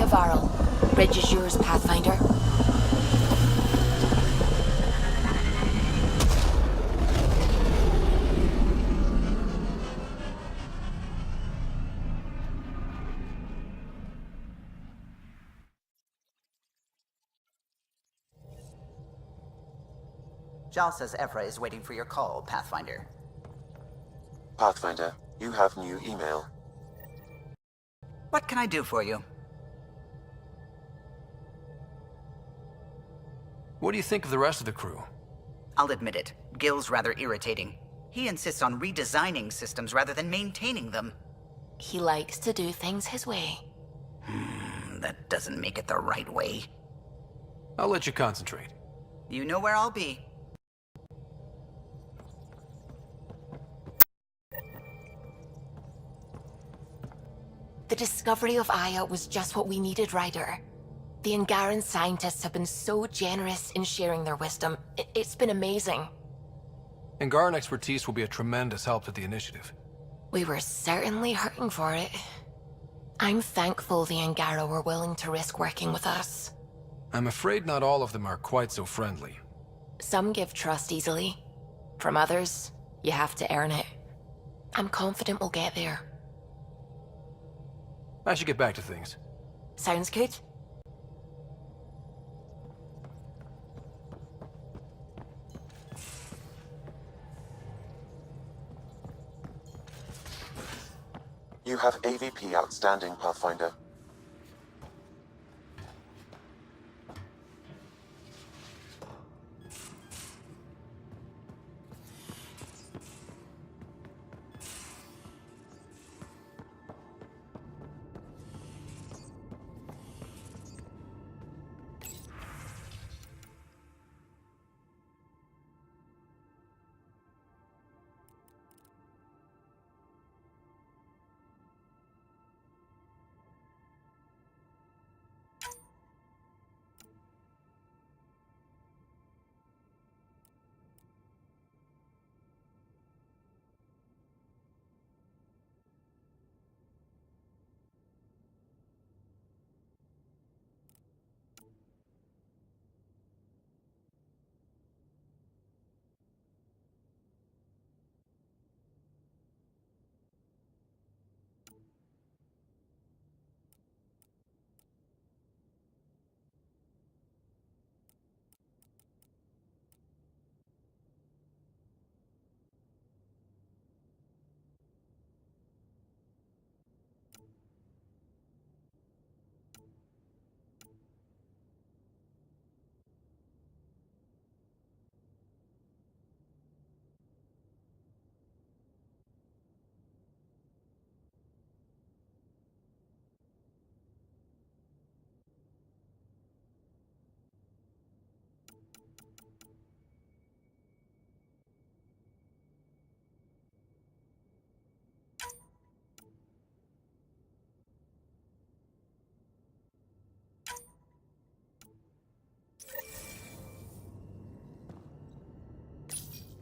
Varl. Bridge is yours, Pathfinder. Jal says Ephra is waiting for your call, Pathfinder. Pathfinder, you have new email. What can I do for you? What do you think of the rest of the crew? I'll admit it, Gil's rather irritating. He insists on redesigning systems rather than maintaining them. He likes to do things his way. That doesn't make it the right way. I'll let you concentrate. You know where I'll be. The discovery of Aya was just what we needed, Ryder. The Angaran scientists have been so generous in sharing their wisdom. It's been amazing. Angaran expertise will be a tremendous help to the initiative. We were certainly hurting for it. I'm thankful the Angara were willing to risk working with us. I'm afraid not all of them are quite so friendly. Some give trust easily. From others, you have to earn it. I'm confident we'll get there. I should get back to things. Sounds good. You have AVP outstanding, Pathfinder.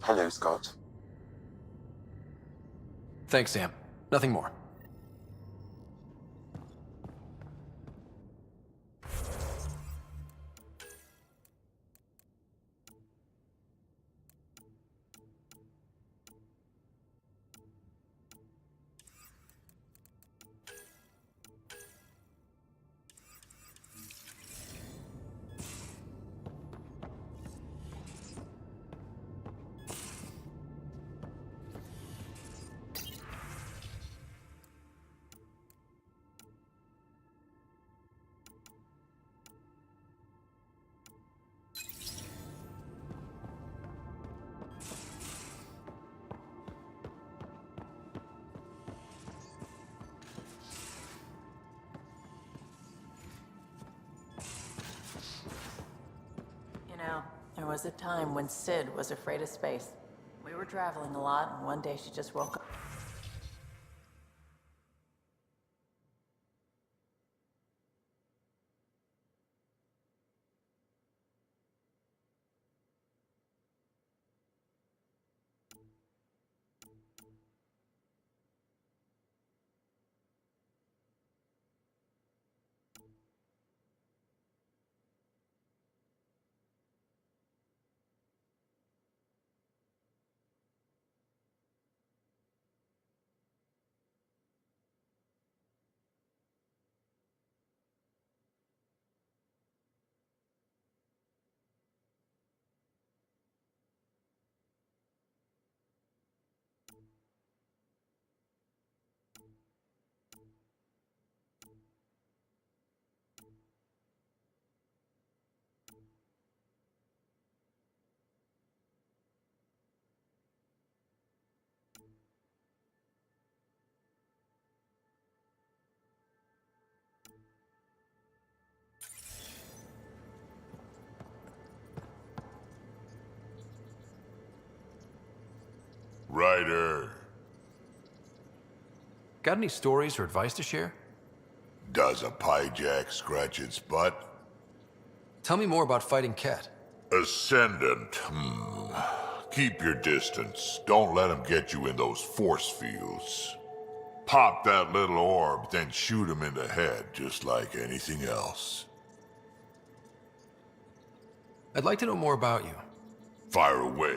Hello, Scott. Thanks, Sam. Nothing more. There was a time when Sid was afraid of space. We were traveling a lot, and one day she just woke up. Ryder, Got any stories or advice to share? does a pyjak scratch its butt? Tell me more about fighting Ket. Ascendant, Keep your distance. Don't let him get you in those force fields. Pop that little orb, then shoot him in the head, just like anything else. I'd like to know more about you. Fire away.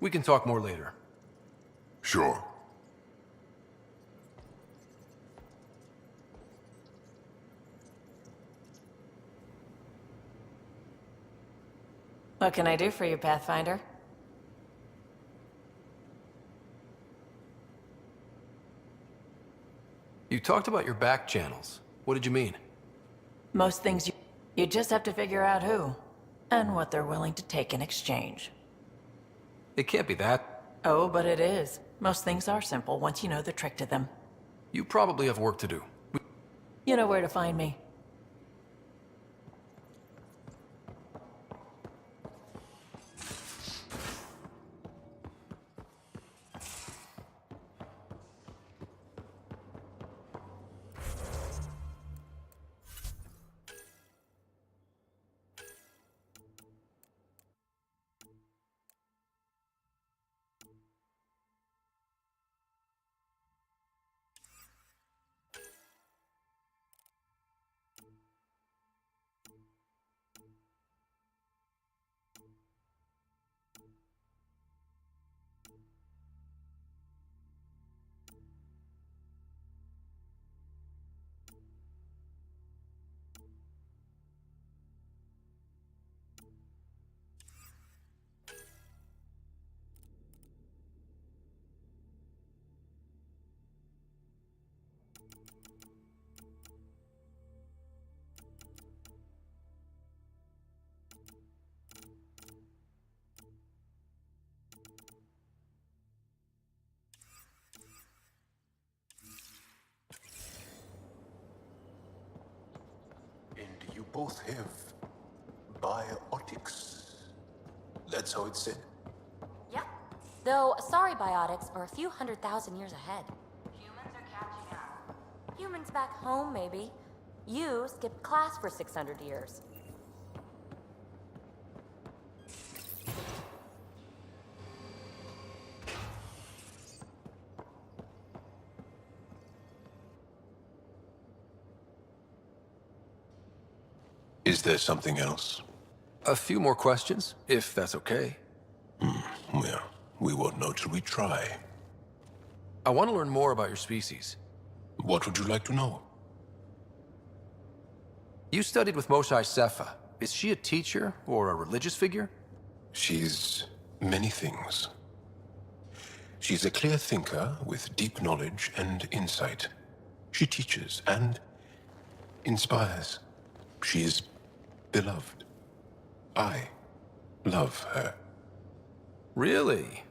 We can talk more later. Sure. What can I do for you, Pathfinder? You talked about your back channels. What did you mean? Most things you just have to figure out who and what they're willing to take in exchange. It can't be that. Oh, but it is. Most things are simple once you know the trick to them. You probably have work to do. You know where to find me. And you both have biotics. That's how it's said. Yep. Though, sorry biotics are a few 100,000 years ahead. Humans are catching up. Humans back home, maybe. You skipped class for 600 years. Is there something else? A few more questions, if that's okay. Well, we won't know till we try. I want to learn more about your species. What would you like to know? You studied with Moshae Sepha. Is she a teacher or a religious figure? She's many things. She's a clear thinker with deep knowledge and insight. She teaches and inspires. She is beloved. I love her. Really?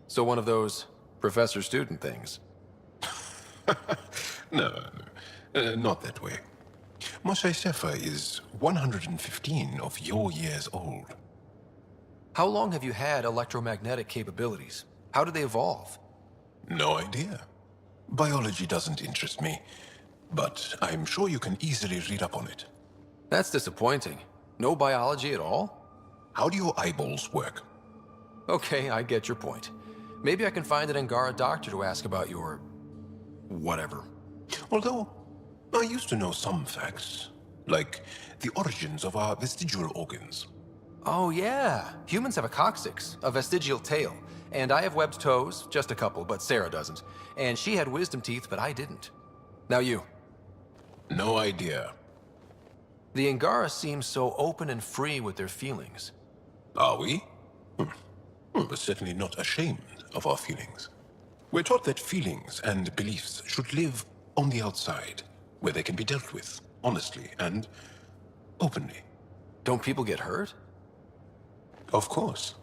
So one of those professor-student things. No, not that way. Moshae Sepha is 115 of your years old. How long have you had electromagnetic capabilities? How did they evolve? No idea. Biology doesn't interest me, but I'm sure you can easily read up on it. That's disappointing. No biology at all? How do your eyeballs work? Okay, I get your point. Maybe I can find an Angara doctor to ask about your... whatever. Although, I used to know some facts, like the origins of our vestigial organs. Oh yeah, humans have a coccyx, a vestigial tail, and I have webbed toes, just a couple, but Sarah doesn't. And she had wisdom teeth, but I didn't. Now you. No idea. The Angara seem so open and free with their feelings. Are we? We're certainly not ashamed of our feelings. We're taught that feelings and beliefs should live on the outside, where they can be dealt with, honestly and openly. Don't people get hurt? Of course.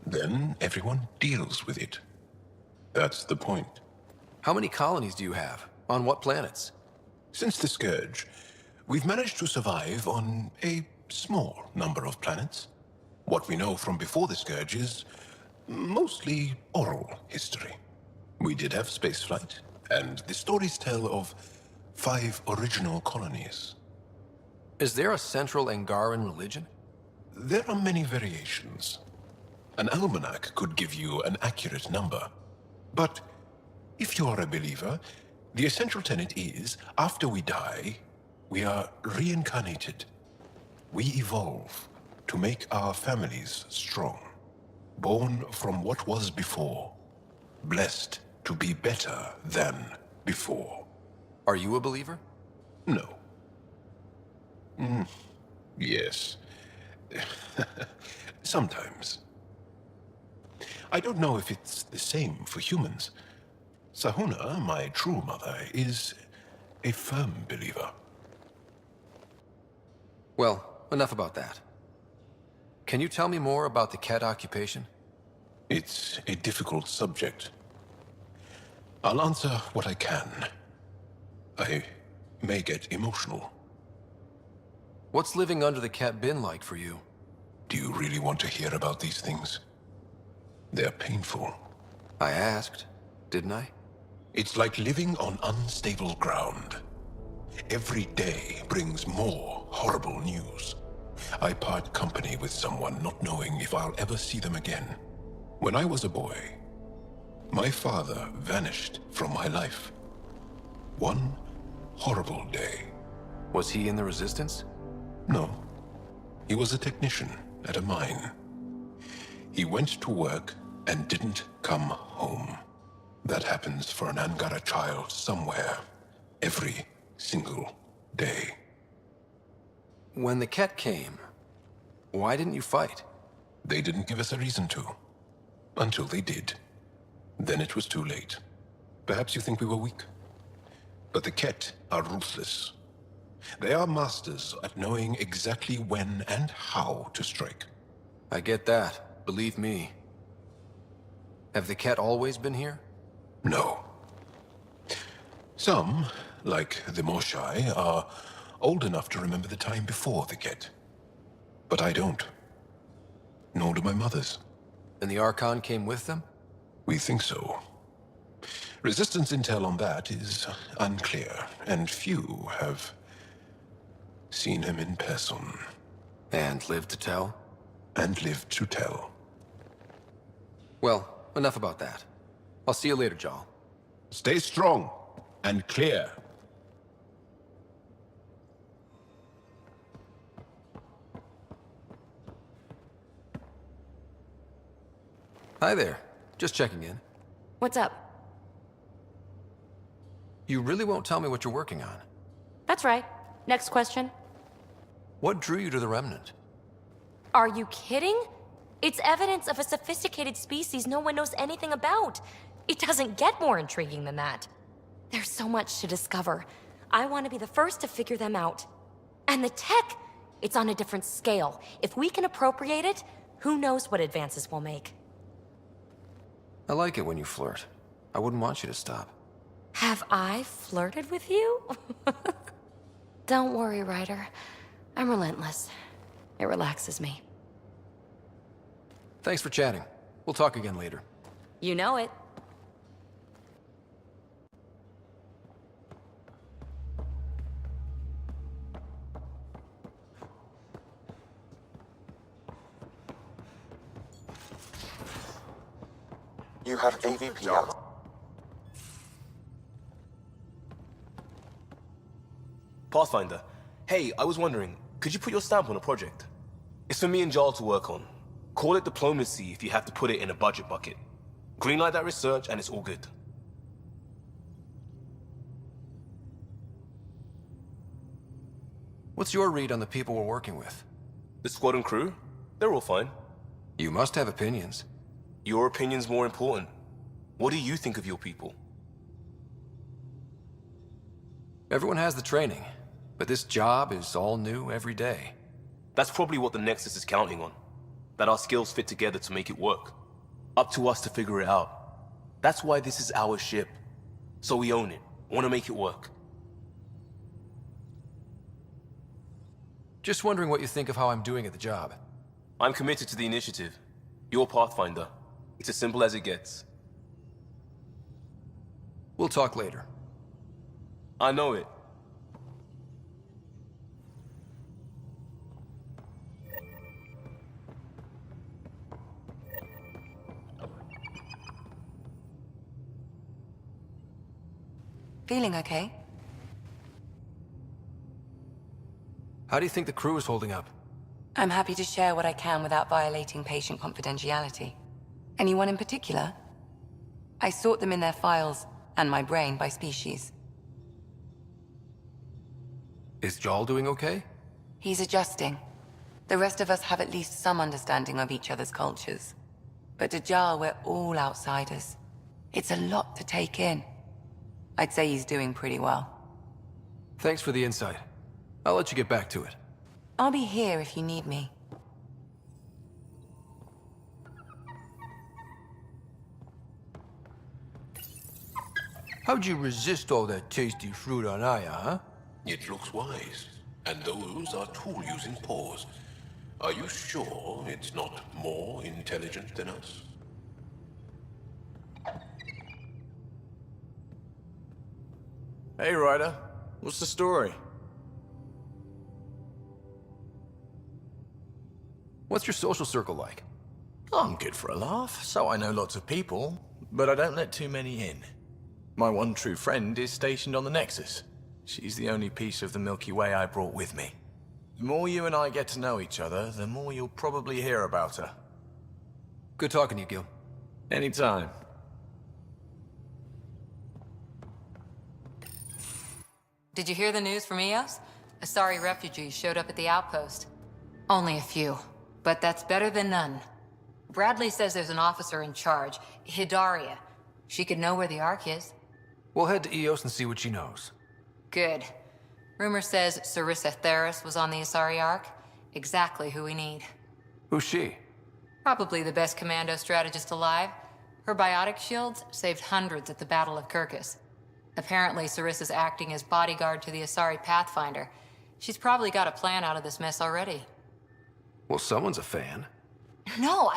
Then everyone deals with it. That's the point. How many colonies do you have? On what planets? Since the Scourge, we've managed to survive on a small number of planets. What we know from before the Scourge is mostly oral history. We did have spaceflight, and the stories tell of 5 original colonies. Is there a central Angaran religion? There are many variations. An almanac could give you an accurate number. But if you are a believer, the essential tenet is, after we die, we are reincarnated. We evolve to make our families strong. Born from what was before. Blessed to be better than before. Are you a believer? No. Yes. Sometimes. I don't know if it's the same for humans. Sahuna, my true mother, is a firm believer. Well, enough about that. Can you tell me more about the Ket occupation? It's a difficult subject. I'll answer what I can. I may get emotional. What's living under the Ket been like for you? Do you really want to hear about these things? They're painful. I asked, didn't I? It's like living on unstable ground. Every day brings more horrible news. I part company with someone not knowing if I'll ever see them again. When I was a boy, my father vanished from my life. One horrible day. Was he in the Resistance? No. He was a technician at a mine. He went to work and didn't come home. That happens for an Angara child somewhere, every single day. When the Ket came, why didn't you fight? They didn't give us a reason to. Until they did. Then it was too late. Perhaps you think we were weak. But the Ket are ruthless. They are masters at knowing exactly when and how to strike. I get that, believe me. Have the Ket always been here? No. Some, like the Moshai, are old enough to remember the time before the Ket. But I don't. Nor do my mothers. And the Archon came with them? We think so. Resistance intel on that is unclear, and few have seen him in person. And lived to tell? And lived to tell. Well, enough about that. I'll see you later, Jal. Stay strong and clear. Hi there. Just checking in. What's up? You really won't tell me what you're working on. That's right. Next question. What drew you to the Remnant? Are you kidding? It's evidence of a sophisticated species no one knows anything about. It doesn't get more intriguing than that. There's so much to discover. I want to be the first to figure them out. And the tech, it's on a different scale. If we can appropriate it, who knows what advances we'll make. I like it when you flirt. I wouldn't want you to stop. Have I flirted with you? Don't worry, Ryder. I'm relentless. It relaxes me. Thanks for chatting. We'll talk again later. You know it. You have AVP out. Pathfinder, hey, I was wondering, could you put your stamp on a project? It's for me and Jarl to work on. Call it diplomacy if you have to put it in a budget bucket. Greenlight that research and it's all good. What's your read on the people we're working with? The squad and crew? They're all fine. You must have opinions. Your opinion's more important. What do you think of your people? Everyone has the training, but this job is all new every day. That's probably what the Nexus is counting on. That our skills fit together to make it work. Up to us to figure it out. That's why this is our ship. So we own it. Want to make it work. Just wondering what you think of how I'm doing at the job. I'm committed to the initiative. You're Pathfinder. It's as simple as it gets. We'll talk later. I know it. Feeling okay? How do you think the crew is holding up? I'm happy to share what I can without violating patient confidentiality. Anyone in particular? I sort them in their files, and my brain by species. Is Jarl doing okay? He's adjusting. The rest of us have at least some understanding of each other's cultures. But to Jarl, we're all outsiders. It's a lot to take in. I'd say he's doing pretty well. Thanks for the insight. I'll let you get back to it. I'll be here if you need me. How'd you resist all that tasty fruit on Aya, huh? It looks wise. And those are tool-using paws. Are you sure it's not more intelligent than us? Hey, Ryder. What's the story? What's your social circle like? I'm good for a laugh, so I know lots of people, but I don't let too many in. My one true friend is stationed on the Nexus. She's the only piece of the Milky Way I brought with me. The more you and I get to know each other, the more you'll probably hear about her. Good talking to you, Gil. Anytime. Did you hear the news from Eos? Asari refugees showed up at the outpost. Only a few, but that's better than none. Bradley says there's an officer in charge, Hidaria. She could know where the Ark is. We'll head to Eos and see what she knows. Good. Rumor says Sarissa Theris was on the Asari Ark. Exactly who we need. Who's she? Probably the best commando strategist alive. Her biotic shields saved hundreds at the Battle of Kirkus. Apparently, Sarissa's acting as bodyguard to the Asari Pathfinder. She's probably got a plan out of this mess already. Well, someone's a fan. No,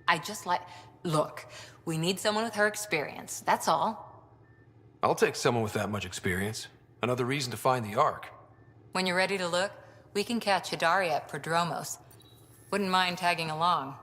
I just like... Look, we need someone with her experience, that's all. I'll take someone with that much experience. Another reason to find the Ark. When you're ready to look, we can catch Hidaria at Prodromos. Wouldn't mind tagging along.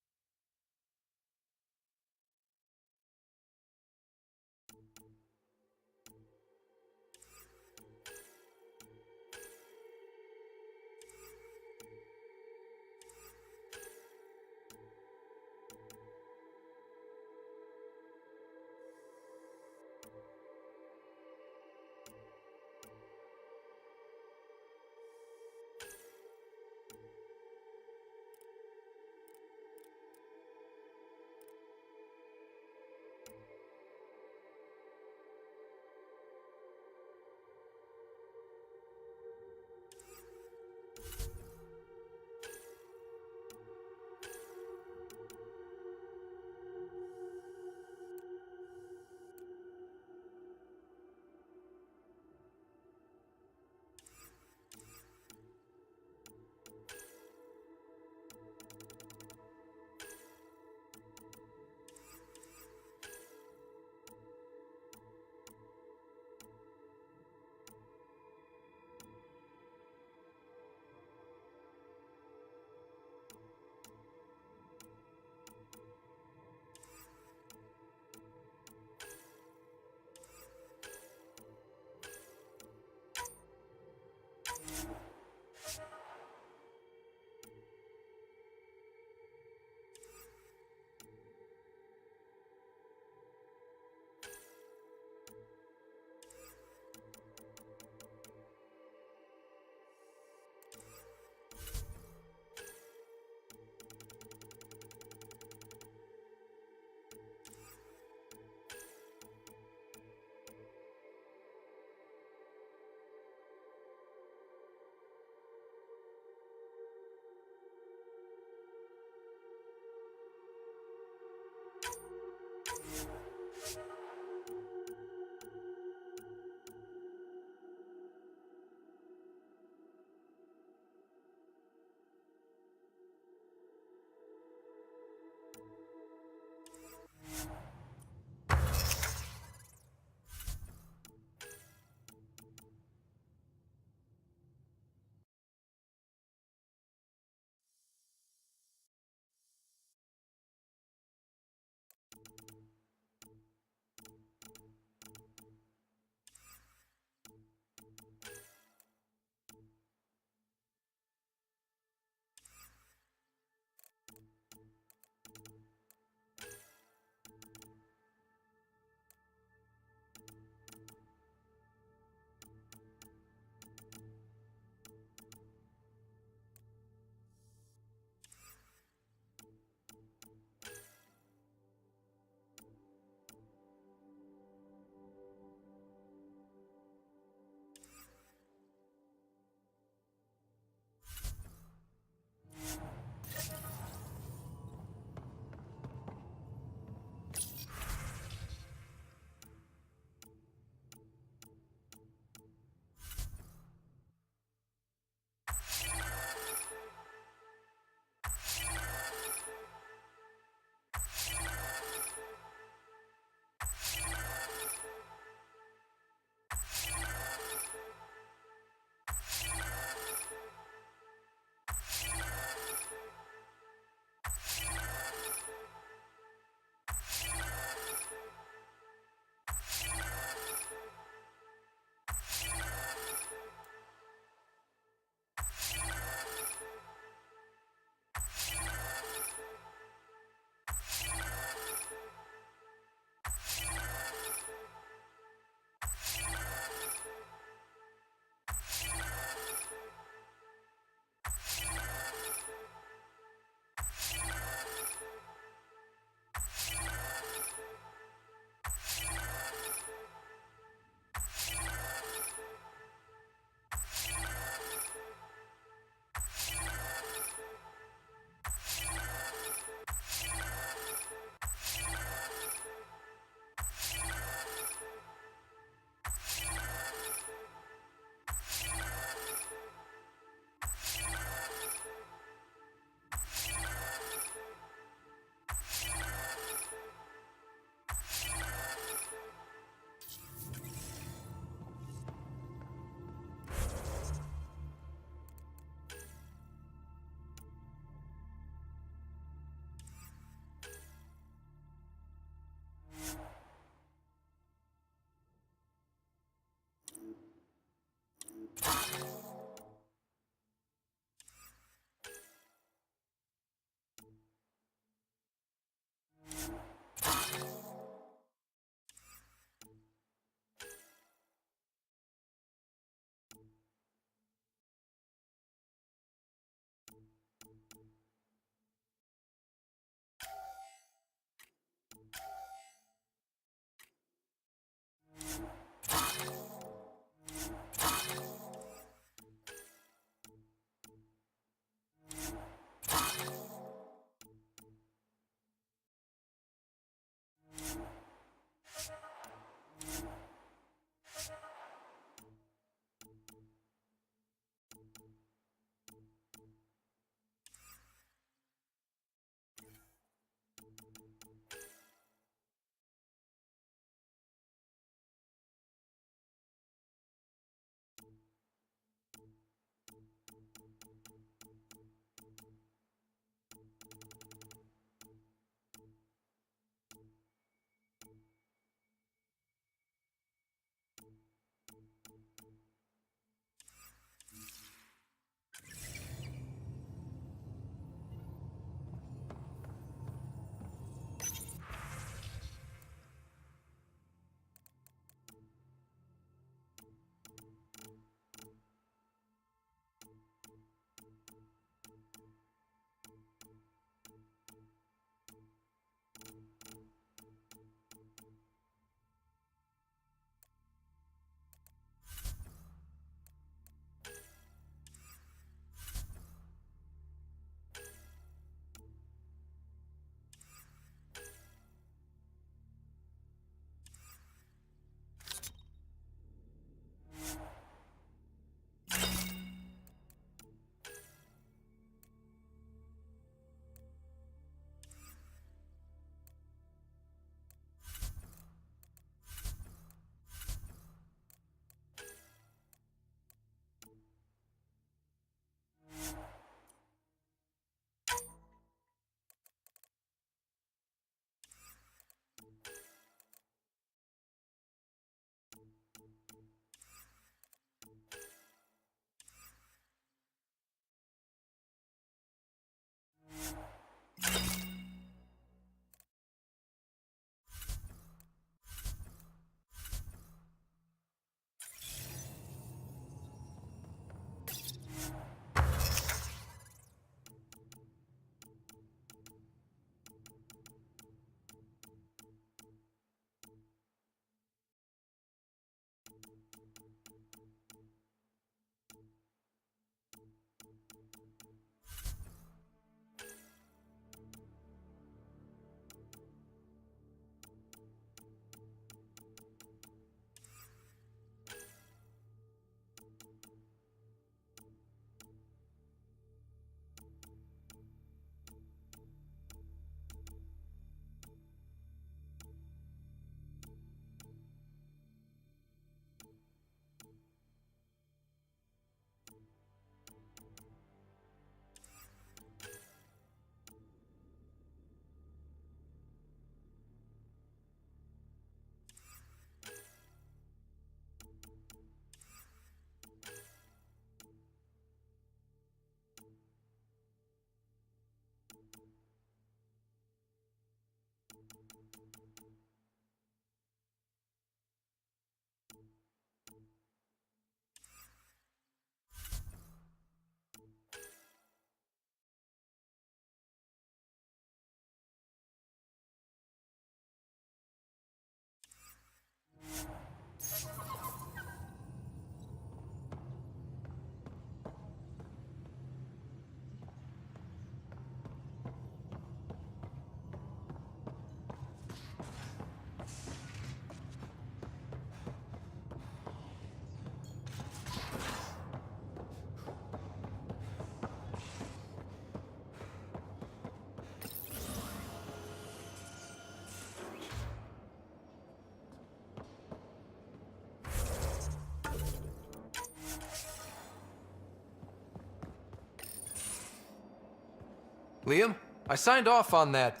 Liam, I signed off on that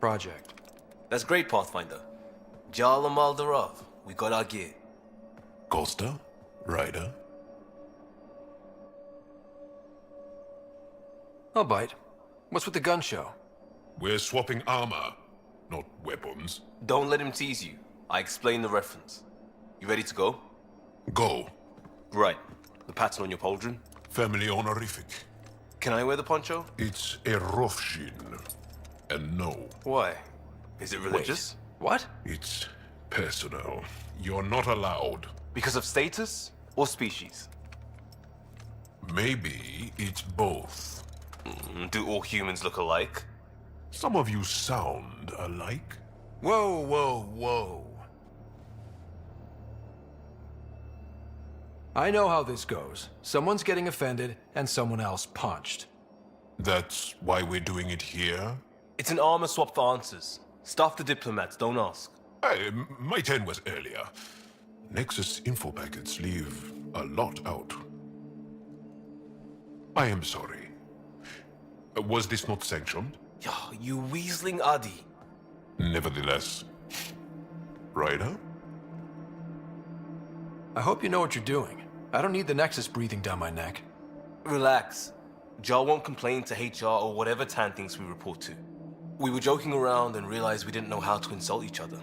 project. That's great, Pathfinder. Jal Maldarov, we got our gear. Costa? Ryder? I'll bite. What's with the gun show? We're swapping armor, not weapons. Don't let him tease you. I explained the reference. You ready to go? Go. Right. The pattern on your pauldron? Family honorific. Can I wear the poncho? It's a Rofshin. And no. Why? Is it religious? What? It's personal. You're not allowed. Because of status or species? Maybe it's both. Do all humans look alike? Some of you sound alike. Whoa, whoa, whoa. I know how this goes. Someone's getting offended, and someone else punched. That's why we're doing it here? It's an armor swap for answers. Stuff the diplomats, don't ask. Hey, my turn was earlier. Nexus info packets leave a lot out. I am sorry. Was this not sanctioned? You weaseling Adi. Nevertheless. Ryder? I hope you know what you're doing. I don't need the Nexus breathing down my neck. Relax. Jar won't complain to HR or whatever Tan thinks we report to. We were joking around and realized we didn't know how to insult each other.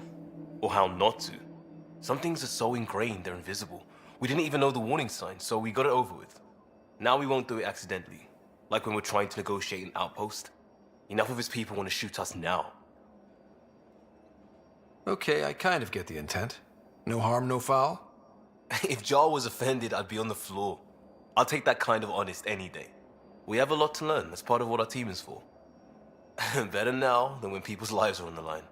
Or how not to. Some things are so ingrained they're invisible. We didn't even know the warning sign, so we got it over with. Now we won't do it accidentally. Like when we're trying to negotiate an outpost. Enough of his people want to shoot us now. Okay, I kind of get the intent. No harm, no foul. If Jar was offended, I'd be on the floor. I'll take that kind of honest any day. We have a lot to learn. That's part of what our team is for. Better now than when people's lives are on the line.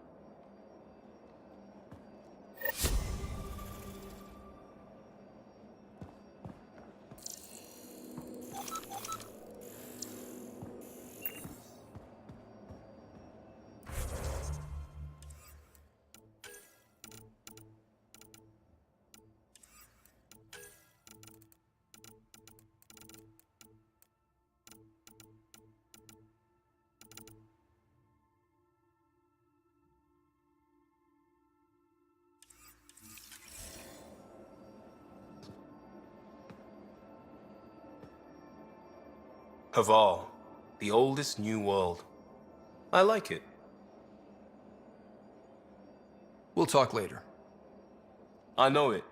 Haval, the oldest new world. I like it. We'll talk later. I know it.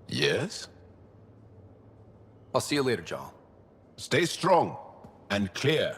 Yes? I'll see you later, Jal. Stay strong and clear.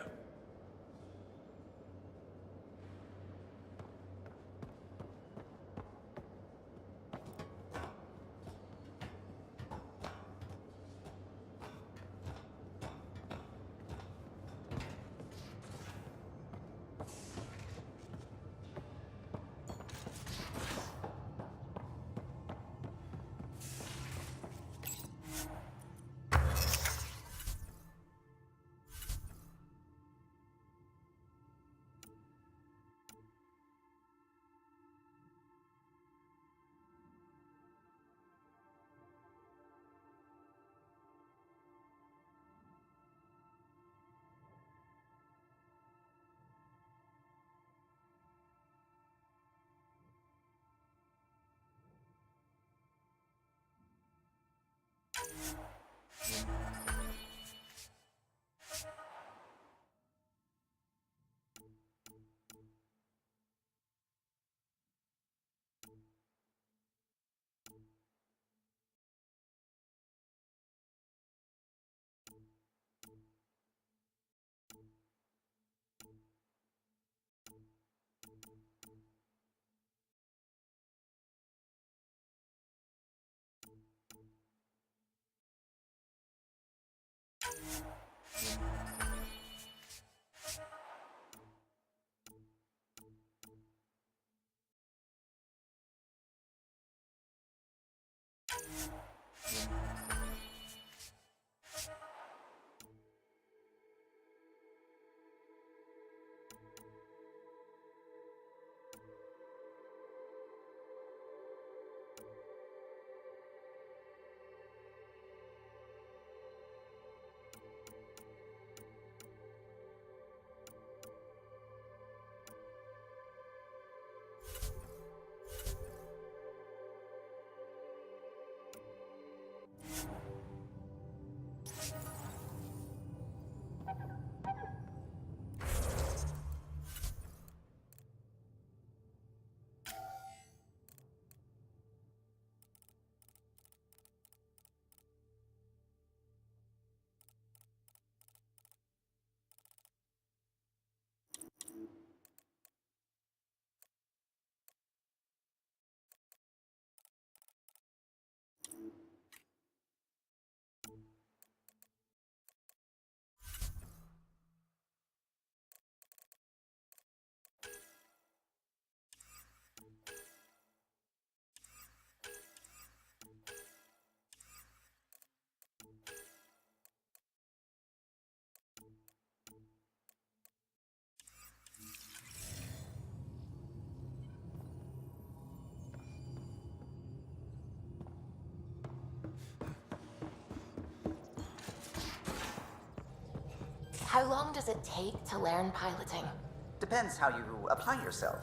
How long does it take to learn piloting? Depends how you apply yourself.